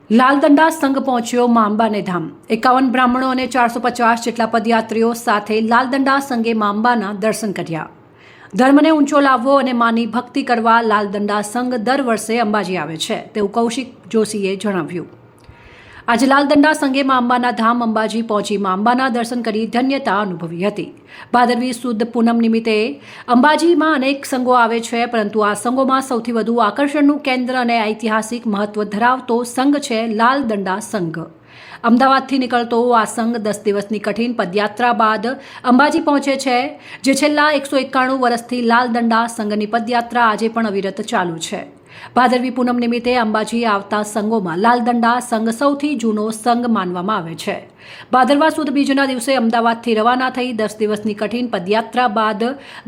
લાલદંડા સંઘ પહોંચ્યો મા અંબાને ધામ 51 બ્રાહ્મણો અને 450 જેટલા પદયાત્રીઓ સાથે લાલદંડા સંઘે મા અંબાના દર્શન કર્યા। ધર્મને ઊંચો લાવવો અને માની ભક્તિ કરવા લાલદંડા સંઘ દર વર્ષે અંબાજી આવે છે તેવું કૌશિક જોશીએ જણાવ્યું। આજે લાલદંડા સંઘે મા અંબાના ધામ અંબાજી પહોંચી મા અંબાના દર્શન કરી ધન્યતા અનુભવી હતી। ભાદરવી સુદ પૂનમ નિમિત્તે અંબાજીમાં અનેક સંઘો આવે છે, પરંતુ આ સંઘોમાં સૌથી વધુ આકર્ષણનું કેન્દ્ર અને ઐતિહાસિક મહત્વ ધરાવતો સંઘ છે લાલદંડા સંઘ। અમદાવાદથી નીકળતો આ સંઘ 10 દિવસની કઠિન પદયાત્રા બાદ અંબાજી પહોંચે છે, જે છેલ્લા 191 વર્ષથી લાલદંડા સંઘની પદયાત્રા આજે પણ અવિરત ચાલુ છે। ભાદરવી પૂનમ નિમિત્તે અંબાજી આવતા સંઘોમાં લાલદંડા સંઘ સૌથી જૂનો સંઘ માનવામાં આવે છે। ભાદરવા સુદ બીજના દિવસે અમદાવાદથી રવાના થઈ 10 દિવસની કઠિન પદયાત્રા બાદ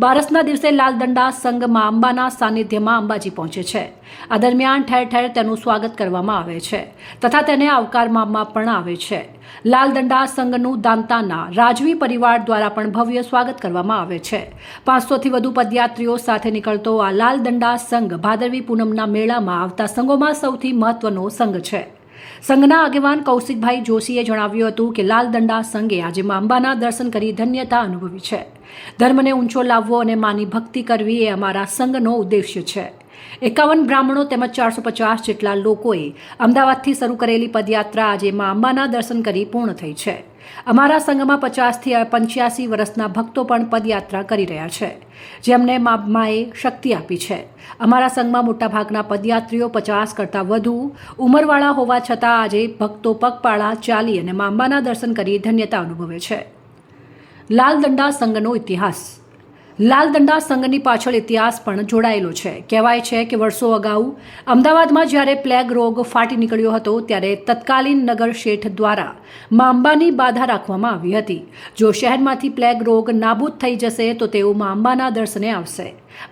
બારસના દિવસે લાલદંડા સંઘ મા અંબાના સાનિધ્યમાં અંબાજી પહોંચે છે। આ દરમિયાન ઠેર ઠેર તેનું સ્વાગત કરવામાં આવે છે તથા તેને આવકારવામાં પણ આવે છે। લાલદંડા સંઘનું દાંતાના રાજવી પરિવાર દ્વારા પણ ભવ્ય સ્વાગત કરવામાં આવે છે। 500થી વધુ પદયાત્રીઓ સાથે નીકળતો આ લાલદંડા સંઘ ભાદરવી પૂનમના મેળામાં આવતા સંઘોમાં સૌથી મહત્વનો સંઘ છે। સંઘના આગેવાન કૌશિકભાઈ જોશીએ જણાવ્યું હતું કે લાલદંડા સંઘે આજે મા અંબાના દર્શન કરી ધન્યતા અનુભવી છે। ધર્મને ઊંચો લાવવો અને માની ભક્તિ કરવી એ અમારા સંઘનો ઉદ્દેશ્ય છે। 51 બ્રાહ્મણો તેમજ 450 જેટલા લોકોએ અમદાવાદથી શરૂ કરેલી પદયાત્રા આજે મા અંબાના દર્શન કરી પૂર્ણ થઈ છે। અમારા સંઘમાં 50થી 85 વર્ષના ભક્તો પણ પદયાત્રા કરી રહ્યા છે, જેમને માએ શક્તિ આપી છે। અમારા સંઘમાં મોટાભાગના પદયાત્રીઓ 50 કરતાં વધુ ઉંમરવાળા હોવા છતાં આજે ભક્તો પગપાળા ચાલી અને મા અંબાના દર્શન કરી ધન્યતા અનુભવે છે। લાલદંડા સંઘનો ઇતિહાસ। લાલદંડા સંઘની પાછળ ઇતિહાસ પણ જોડાયેલો છે। કહેવાય છે કે વર્ષો અગાઉ અમદાવાદમાં જ્યારે પ્લેગ રોગ ફાટી નીકળ્યો હતો ત્યારે તત્કાલીન નગર શેઠ દ્વારા મા અંબાની બાધા રાખવામાં આવી હતી। જો શહેરમાંથી પ્લેગ રોગ નાબૂદ થઈ જશે તો તેઓ મા અંબાના દર્શને આવશે।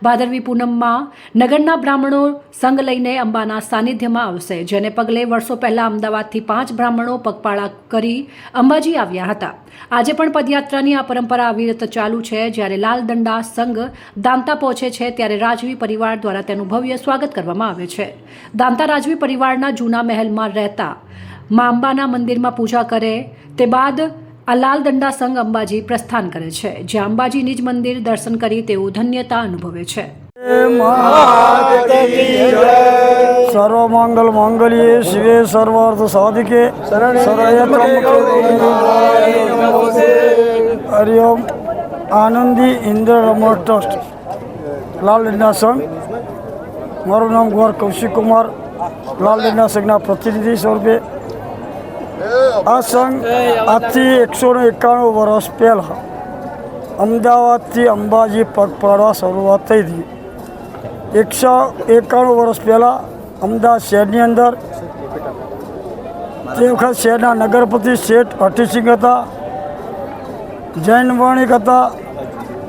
ભાદરવી પૂનમમાં નગરના બ્રાહ્મણો સંઘ લઈને અંબાના સાનિધ્યમાં આવશે, જેને પગલે વર્ષો પહેલાં અમદાવાદથી 5 બ્રાહ્મણો પગપાળા કરી અંબાજી આવ્યા હતા। આજે પણ પદયાત્રાની આ પરંપરા અવિરત ચાલુ છે। જ્યારે લાલદંડા સંઘ દાંતા પહોંચે છે ત્યારે રાજવી પરિવાર દ્વારા તેનું ભવ્ય સ્વાગત કરવામાં આવે છે। દાંતા રાજવી પરિવારના જૂના મહેલમાં રહેતા મા અંબાના મંદિરમાં પૂજા કરે તે બાદ આ લાલદંડા સંઘ અંબાજી પ્રસ્થાન કરે છે, જ્યાં અંબાજી નિજ મંદિર દર્શન કરી તેઓ ધન્યતા અનુભવે છે। સર્વમંગલ માંગલ્યે શિવે સર્વાર્થ સાધિકે હરિઓમ આનંદી ઇન્દ્ર રમણ ટ્રસ્ટ લાલદંડા સંઘ। મારું નામ ગોર કૌશિક કુમાર, લાલદંડા સંઘના પ્રતિનિધિ સ્વરૂપે। આ સંઘ આજથી 191 વર્ષ પહેલાં અમદાવાદથી અંબાજી પગપાળા શરૂઆત થઈ હતી। 191 વર્ષ પહેલાં અમદાવાદ શહેરની અંદર તે વખત શહેરના નગરપતિ શેઠ હઠીસિંહ હતા, જૈન વણિક હતા।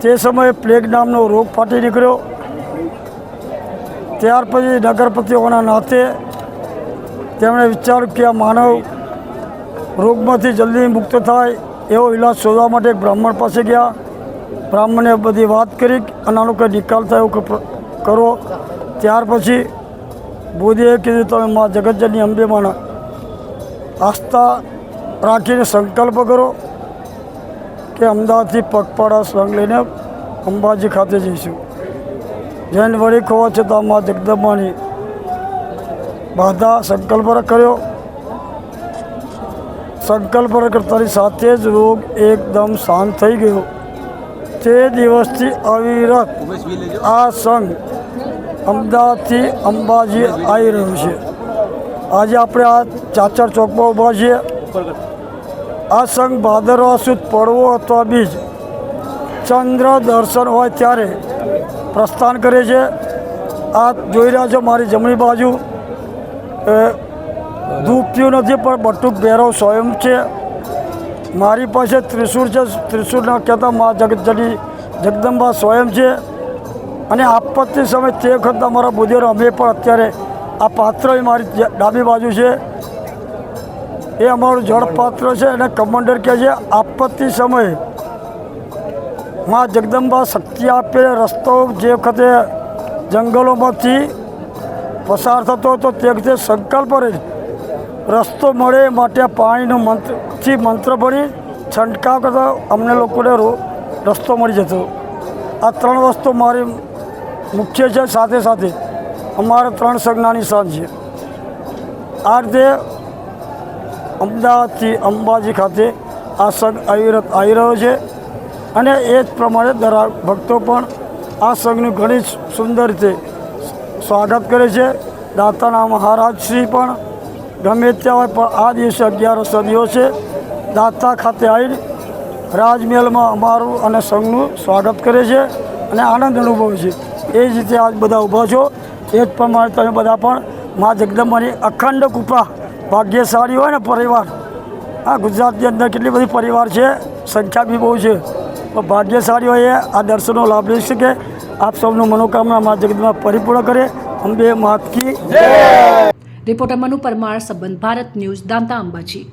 તે સમયે પ્લેગ નામનો રોગ ફાટી નીકળ્યો। ત્યાર પછી નગરપતિ હોવાના નાતે તેમણે વિચાર્યું કે આ માનવ રોગમાંથી જલ્દી મુક્ત થાય એવો ઇલાજ શોધવા માટે એક બ્રાહ્મણ પાસે ગયા। બ્રાહ્મણે બધી વાત કરી અને આનો કંઈ નિકાલ થાય એવું કરો। ત્યાર પછી બોધીએ કીધું તમે મા જગતજનની અંબેમાના આસ્થા રાખીને સંકલ્પ કરો કે અમદાવાદથી પગપાળા સંઘ લઈને અંબાજી ખાતે જઈશું। જૈન વણિક હોવા છતાં મા જગદંબાની બાધા સંકલ્પ કર્યો। સંકલ્પ કરતાની સાથે જ રોગ એકદમ શાંત થઈ ગયો। તે દિવસથી અવિરત આ સંઘ અમદાવાદથી અંબાજી આવી રહ્યો છે। આજે આપણે આ ચાચર ચોકમાં ઊભા છીએ। આ સંઘ ભાદરવા સુદ પડવો અથવા બીજ ચંદ્ર દર્શન હોય ત્યારે પ્રસ્થાન કરે છે। આ જોઈ રહ્યા છો મારી જમણી બાજુ ધૂપ પીવું નથી પણ બટુક ભૈરવ સ્વયં છે। મારી પાસે ત્રિશૂળ છે, ત્રિશૂળના કહેતા મા જગતજની જગદંબા સ્વયં છે। અને આપત્તિ સમય તે વખત અમારા બુદ્ધિઓ અમે પણ અત્યારે આ પાત્ર મારી ડાબી બાજુ છે એ અમારું જળપાત્ર છે અને કમાન્ડર કહે છે આપત્તિ સમયે મા જગદંબા શક્તિ આપે। રસ્તો જે વખતે જંગલોમાંથી પસાર થતો હતો તે વખતે સંકલ્પ રહી રસ્તો મળે એ માટે પાણીનો મંત્ર ભરી છંટકાવ કરતો અમને લોકોને રસ્તો મળી જતો. આ 3 વસ્તુ મારી મુખ્ય છે. સાથે સાથે અમારે 3 સંઘના નિશાન છે. આ રીતે અમદાવાદથી અંબાજી ખાતે આ સંઘ અવિરત આવી રહ્યો છે અને એ જ પ્રમાણે દરેક ભક્તો પણ આ સંઘનું ઘણી સુંદર રીતે સ્વાગત કરે છે. દાતાના મહારાજશ્રી પણ ગમે ત્યાં હોય પણ આ દિવસે 11સો દિવસે દાતા ખાતે આવીને રાજમહેલમાં અમારું અને સંઘનું સ્વાગત કરે છે અને આનંદ અનુભવે છે. એ જ રીતે આજ બધા ઊભા છો. એ જ પ્રમાણે તમે બધા પણ મા જગદંબાની અખંડ કૃપા ભાગ્યશાળી હોય ને પરિવાર. આ ગુજરાતની અંદર કેટલી બધી પરિવાર છે, સંખ્યા બી બહુ છે, પણ ભાગ્યશાળી હોય એ આ દર્શનનો લાભ લઈ શકે. આપ સૌનું મનોકામના મા જગદંબા પરિપૂર્ણ કરે. અંબે માત કી જય. રિપોર્ટર મનુ પરમાર, સંબંધ ભારત ન્યૂઝ, દાંતા અંબાજી.